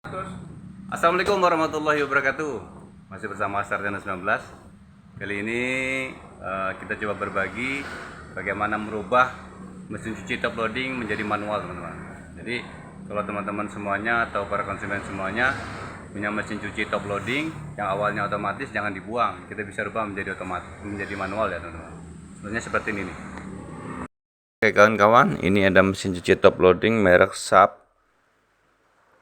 Assalamualaikum warahmatullahi wabarakatuh. Masih bersama Sarjana 19. Kali ini kita coba berbagi bagaimana merubah mesin cuci top loading menjadi manual, teman-teman. Jadi kalau teman-teman semuanya atau para konsumen semuanya punya mesin cuci top loading yang awalnya otomatis, jangan dibuang. Kita bisa rubah menjadi menjadi manual ya, teman-teman. Sebenarnya seperti ini nih. Oke kawan-kawan, ini ada mesin cuci top loading merek SAP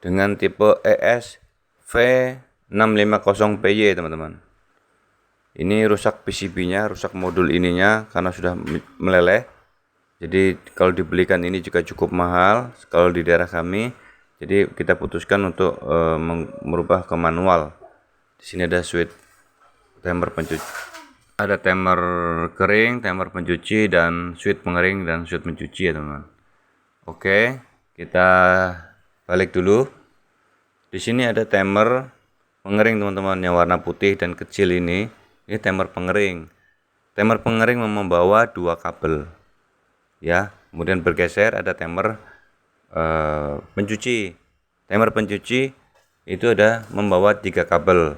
dengan tipe ES V650PY, teman-teman. Ini rusak PCB-nya, rusak modul ininya karena sudah meleleh. Jadi kalau dibelikan ini juga cukup mahal kalau di daerah kami. Jadi kita putuskan untuk merubah ke manual. Di sini ada switch timer pencuci. Ada timer kering, timer pencuci, dan switch pengering dan switch mencuci ya, teman-teman. Oke, kita balik dulu. Di sini ada timer pengering, teman-teman, yang warna putih dan kecil ini. Ini timer pengering. Timer pengering membawa dua kabel. Ya, kemudian bergeser ada timer pencuci. Timer pencuci itu ada membawa tiga kabel.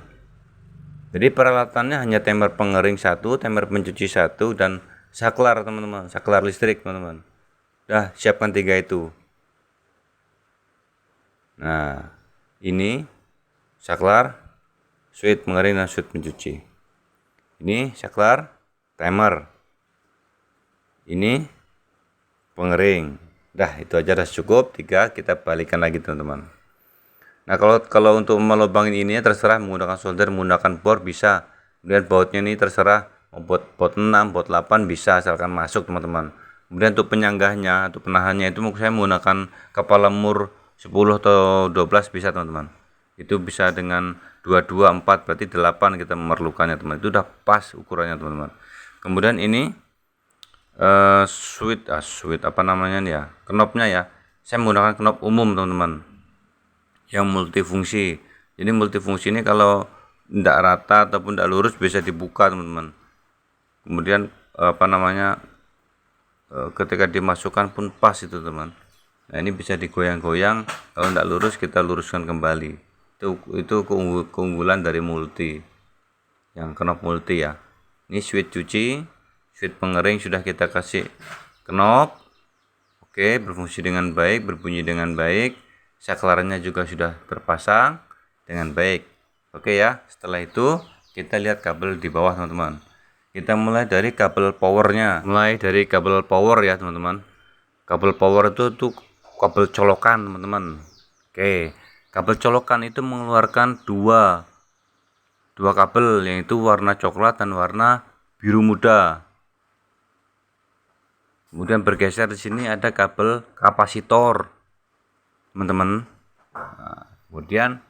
Jadi peralatannya hanya timer pengering satu, timer pencuci satu, dan saklar, teman-teman, saklar listrik, teman-teman. Dah siapkan tiga itu. Nah, ini saklar, switch pengering, dan switch pencuci. Ini saklar, timer. Ini pengering. Dah itu aja, dah cukup tiga. Kita balikan lagi, teman-teman. Nah, kalau untuk melubangin ini terserah menggunakan solder, menggunakan bor bisa. Kemudian bautnya ini terserah mau baut 6, baut 8 bisa, asalkan masuk, teman-teman. Kemudian untuk penyanggahnya, untuk penahannya itu saya menggunakan kepala mur 10 atau 12 bisa, teman-teman. Itu bisa dengan 22, 4, berarti 8 kita memerlukannya, teman. Itu udah pas ukurannya, teman-teman. Kemudian ini switch apa namanya nih ya, knopnya ya. Saya menggunakan knop umum, teman-teman, yang multifungsi. Jadi multifungsi ini kalau tidak rata ataupun tidak lurus bisa dibuka, teman-teman. Kemudian apa namanya, ketika dimasukkan pun pas itu, teman. Nah, ini bisa digoyang-goyang, kalau tidak lurus kita luruskan kembali. Itu keunggulan dari multi, yang knop multi ya. Ini switch cuci, switch pengering sudah kita kasih knop. Oke, berfungsi dengan baik, berbunyi dengan baik. Saklarnya juga sudah terpasang dengan baik. Oke ya, setelah itu kita lihat kabel di bawah, teman-teman. Kita mulai dari kabel powernya. Mulai dari kabel power ya, teman-teman. Kabel power itu tuh kabel colokan, teman-teman. Oke, kabel colokan itu mengeluarkan dua kabel, yaitu warna coklat dan warna biru muda. Kemudian bergeser di sini ada kabel kapasitor, teman-teman. Nah, kemudian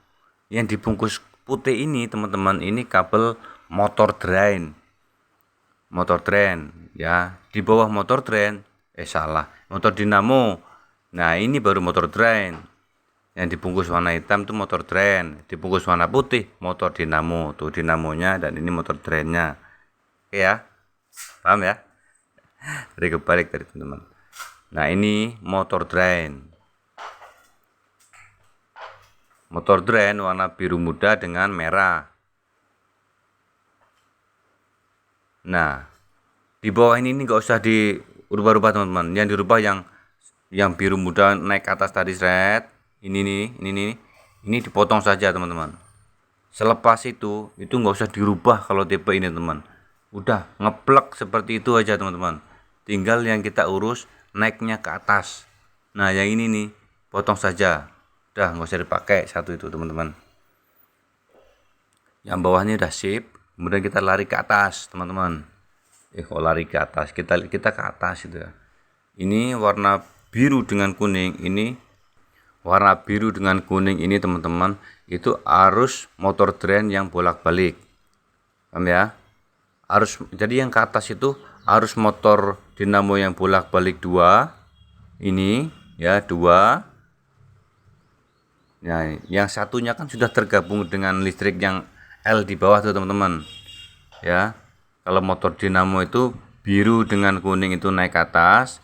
yang dibungkus putih ini, teman-teman, ini kabel motor drain. Motor drain ya, di bawah motor drain motor dinamo. Nah, ini baru motor drain. Yang dibungkus warna hitam itu motor drain, dibungkus warna putih motor dinamo. Tuh dinamonya, dan ini motor drainnya. Oke ya, paham ya? Dari kebalik tadi, teman-teman. Nah, ini motor drain. Motor drain warna biru muda dengan merah. Nah, di bawah ini nggak usah dirubah-rubah, teman-teman. Yang dirubah yang biru muda naik ke atas tadi, seret. Ini dipotong saja, teman-teman. Selepas itu nggak usah dirubah kalau tipe ini, teman. Udah ngeplek seperti itu aja, teman-teman. Tinggal yang kita urus naiknya ke atas. Nah, yang ini nih potong saja. Udah nggak usah dipakai satu itu, teman-teman. Yang bawah ini udah sip. Kemudian kita lari ke atas, teman-teman. Lari ke atas, kita ke atas itu ya. Ini warna biru dengan kuning. Ini warna biru dengan kuning ini, teman-teman, itu arus motor drain yang bolak-balik. Paham ya? Jadi yang ke atas itu arus motor dinamo yang bolak-balik 2. Ini ya, 2. Nah, yang satunya kan sudah tergabung dengan listrik yang L di bawah tuh, teman-teman. Ya. Kalau motor dinamo itu biru dengan kuning itu naik ke atas.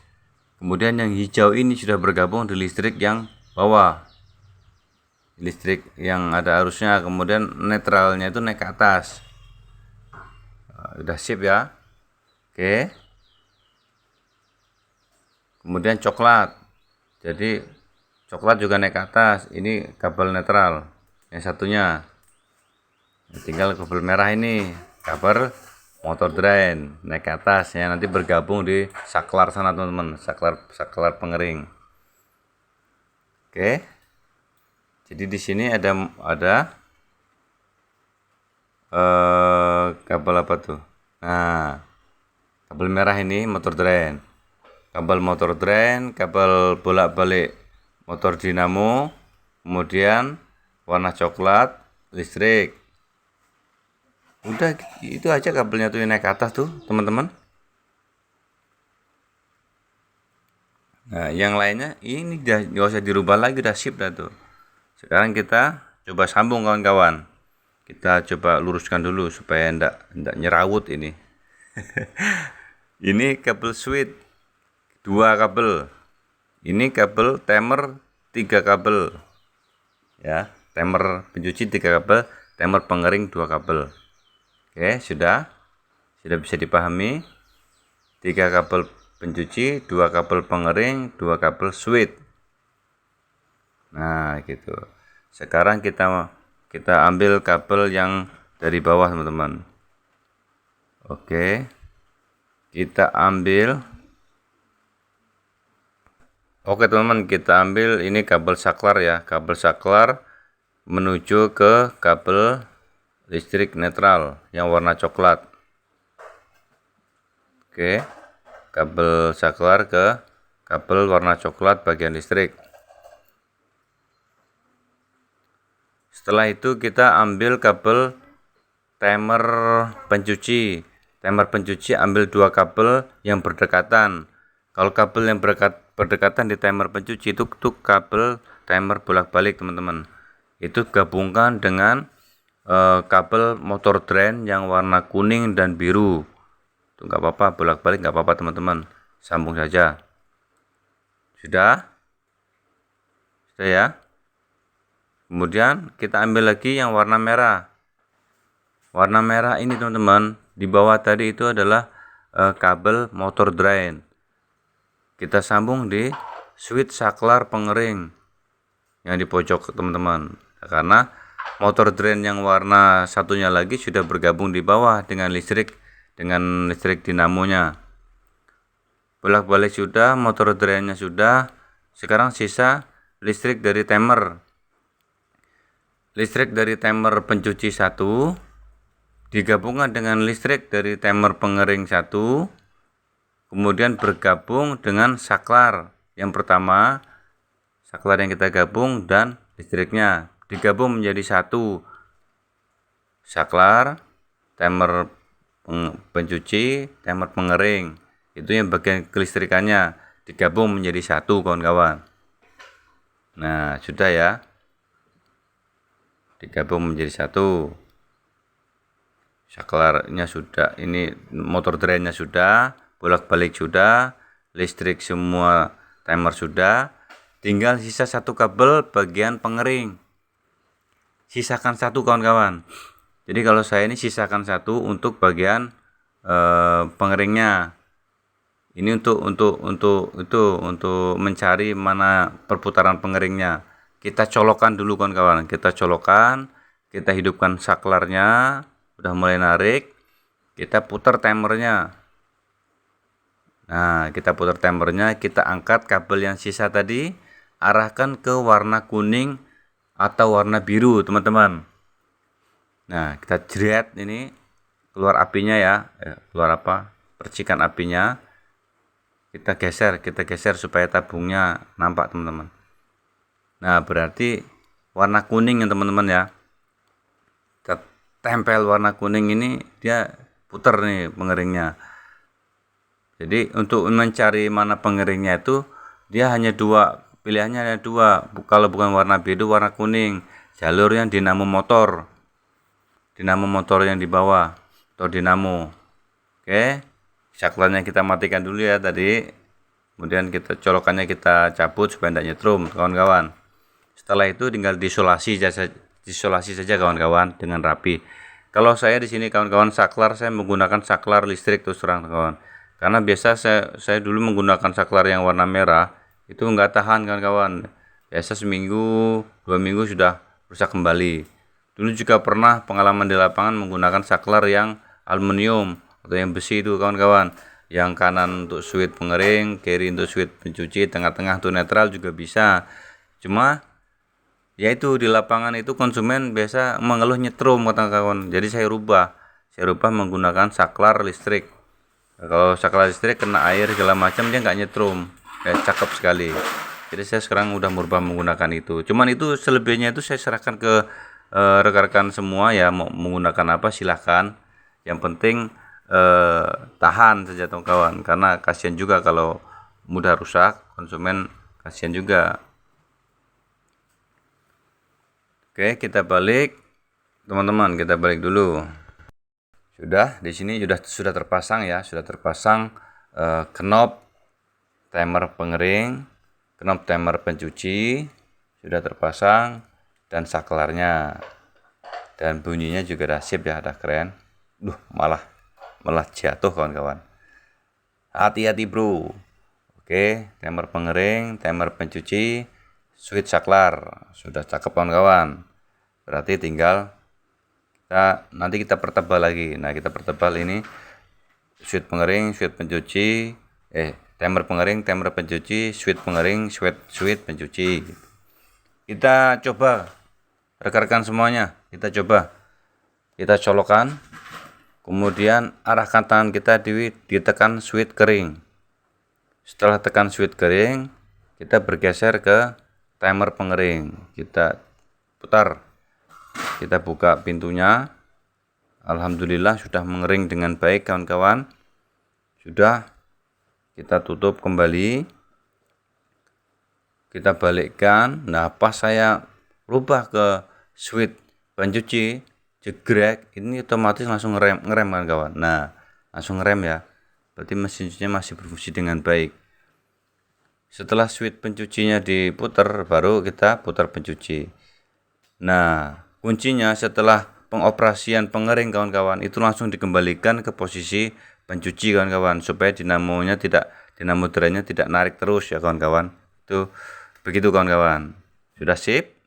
Kemudian yang hijau ini sudah bergabung di listrik yang bawah. listrik yang ada arusnya, kemudian netralnya itu naik ke atas. Udah sip ya. Oke. Kemudian coklat, jadi coklat juga naik ke atas. Ini kabel netral yang satunya. Tinggal kabel merah ini, kabel motor drain naik ke atas ya, nanti bergabung di saklar sana teman-teman, saklar pengering. Oke, jadi di sini ada kabel apa tuh? Nah, kabel merah ini motor drain, kabel bolak-balik motor dinamo, kemudian warna coklat listrik. Udah itu aja kabelnya tuh yang naik ke atas tuh teman-teman. Nah, yang lainnya ini udah nggak usah dirubah lagi, udah sip dah tuh. Sekarang kita coba sambung kawan-kawan. Kita coba luruskan dulu supaya ndak nyerawut ini. Ini kabel switch 2 kabel. Ini kabel timer 3 kabel. Ya, timer pencuci 3 kabel, timer pengering 2 kabel. Oke, sudah bisa dipahami. 3 kabel pencuci, 2 kabel pengering, 2 kabel switch. Nah, gitu. Sekarang kita ambil kabel yang dari bawah, teman-teman. Oke. Kita ambil. Oke, teman-teman, kita ambil ini kabel saklar ya. Kabel saklar menuju ke kabel listrik netral yang warna coklat. Oke. Kabel saklar ke kabel warna coklat bagian listrik. Setelah itu kita ambil kabel timer pencuci. Timer pencuci ambil 2 kabel yang berdekatan. Kalau kabel yang berdekatan di timer pencuci itu kabel timer bolak-balik teman-teman. Itu gabungkan dengan kabel motor drain yang warna kuning dan biru. Itu nggak apa-apa, bolak-balik nggak apa-apa teman-teman, sambung saja. Sudah ya. Kemudian kita ambil lagi yang warna merah. Warna merah ini teman-teman, di bawah tadi itu adalah kabel motor drain. Kita sambung di switch saklar pengering yang di pojok teman-teman, karena motor drain yang warna satunya lagi sudah bergabung di bawah dengan listrik dinamonya. Bolak-balik sudah, motor drainnya sudah. Sekarang sisa listrik dari timer. Listrik dari timer pencuci 1 digabungkan dengan listrik dari timer pengering 1, kemudian bergabung dengan saklar yang pertama, saklar yang kita gabung dan listriknya digabung menjadi 1. Saklar, timer pencuci, timer pengering, itu yang bagian kelistrikannya digabung menjadi 1 kawan-kawan. Nah, sudah ya, digabung menjadi 1. Saklarnya sudah, ini motor drainnya sudah, bolak-balik sudah, listrik semua, timer sudah, tinggal sisa 1 kabel bagian pengering. Sisakan 1 kawan-kawan. Jadi kalau saya ini sisakan 1 untuk bagian pengeringnya. Ini untuk mencari mana perputaran pengeringnya. Kita colokkan dulu kawan-kawan. Kita colokkan, kita hidupkan saklarnya, udah mulai narik. Kita putar timernya. Nah, kita putar timernya, kita angkat kabel yang sisa tadi, arahkan ke warna kuning atau warna biru teman-teman. Nah, kita jret ini, keluar apinya ya, keluar percikan apinya. Kita geser supaya tabungnya nampak teman-teman. Nah, berarti warna kuning ya teman-teman ya. Kita tempel warna kuning ini, dia putar nih pengeringnya. Jadi untuk mencari mana pengeringnya itu, dia hanya 2, pilihannya ada 2. Kalau bukan warna biru, warna kuning. Jalur yang dinamo motor yang di bawah atau dinamo. Oke, saklarnya kita matikan dulu ya tadi. Kemudian kita colokannya kita cabut supaya tidak nyetrum kawan-kawan. Setelah itu tinggal diisolasi saja kawan-kawan dengan rapi. Kalau saya di sini kawan-kawan saklar, saya menggunakan saklar listrik terus terang kawan. Karena biasa saya dulu menggunakan saklar yang warna merah, itu enggak tahan kawan-kawan. Biasa seminggu, 2 minggu sudah rusak kembali. Dulu juga pernah pengalaman di lapangan menggunakan saklar yang aluminium atau yang besi itu kawan-kawan. Yang kanan untuk switch pengering, kiri untuk switch pencuci, tengah-tengah untuk netral juga bisa. Cuma yaitu di lapangan itu konsumen biasa mengeluh nyetrum kawan-kawan. Jadi saya rubah menggunakan saklar listrik. Kalau saklar listrik kena air segala macam dia nggak nyetrum, kayak cakep sekali. Jadi saya sekarang udah merubah menggunakan itu. Cuman itu selebihnya itu saya serahkan ke rekan-rekan semua ya, mau menggunakan apa silahkan. Yang penting tahan saja kawan, karena kasihan juga kalau mudah rusak, konsumen kasihan juga. Oke, kita balik teman-teman, kita balik dulu. Sudah di sini sudah terpasang ya, sudah terpasang knop timer pengering, knop timer pencuci sudah terpasang, dan saklarnya, dan bunyinya juga udah sip ya, udah keren. Malah jatuh kawan-kawan, hati-hati bro. Oke, timer pengering, timer pencuci, switch saklar sudah cakep kawan-kawan. Berarti tinggal nanti kita pertebal lagi. Nah, kita pertebal ini switch pengering, switch pencuci, timer pengering, timer pencuci, switch pengering, switch pencuci. Kita coba rekan-rekan semuanya, kita colokan, kemudian arahkan tangan kita ditekan switch kering. Setelah tekan switch kering, kita bergeser ke timer pengering, kita putar, kita buka pintunya. Alhamdulillah sudah mengering dengan baik kawan-kawan. Sudah, kita tutup kembali, kita balikkan. Nah, pas saya rubah ke switch pencuci, jegrek, ini otomatis langsung ngerem kawan-kawan. Nah, langsung ngerem ya, berarti mesin cucinya masih berfungsi dengan baik. Setelah switch pencucinya diputar, baru kita putar pencuci. Nah, kuncinya setelah pengoperasian pengering kawan-kawan, itu langsung dikembalikan ke posisi pencuci kawan-kawan, supaya dinamo drainnya tidak narik terus ya kawan-kawan. Itu begitu kawan-kawan. Sudah sip.